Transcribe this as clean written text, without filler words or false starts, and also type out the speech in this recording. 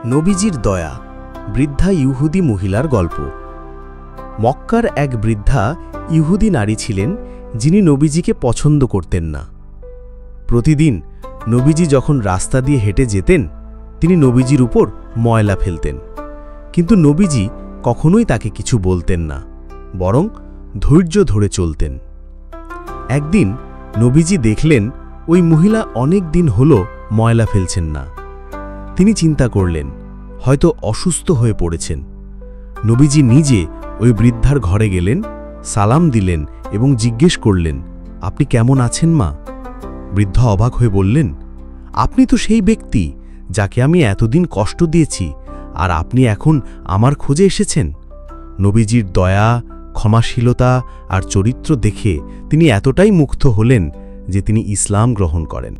নবীজির দয়া, বৃদ্ধা ইহুদি মহিলার গল্প। মক্কার এক বৃদ্ধা ইহুদি নারী ছিলেন, যিনি নবীজিকে পছন্দ করতেন না। প্রতিদিন নবীজি যখন রাস্তা দিয়ে হেঁটে যেতেন, তিনি নবীজির উপর ময়লা ফেলতেন, কিন্তু নবীজি কখনোই তাকে কিছু বলতেন না, বরং ধৈর্য ধরে চলতেন। একদিন নবীজি দেখলেন ওই মহিলা অনেক দিন হল ময়লা ফেলছেন না। তিনি চিন্তা করলেন, হয়তো অসুস্থ হয়ে পড়েছেন। নবীজি নিজে ওই বৃদ্ধার ঘরে গেলেন, সালাম দিলেন এবং জিজ্ঞেস করলেন, আপনি কেমন আছেন মা? বৃদ্ধ অবাক হয়ে বললেন, আপনি তো সেই ব্যক্তি যাকে আমি এতদিন কষ্ট দিয়েছি, আর আপনি এখন আমার খোঁজে এসেছেন। নবীজির দয়া, ক্ষমাশীলতা আর চরিত্র দেখে তিনি এতটাই মুগ্ধ হলেন যে তিনি ইসলাম গ্রহণ করেন।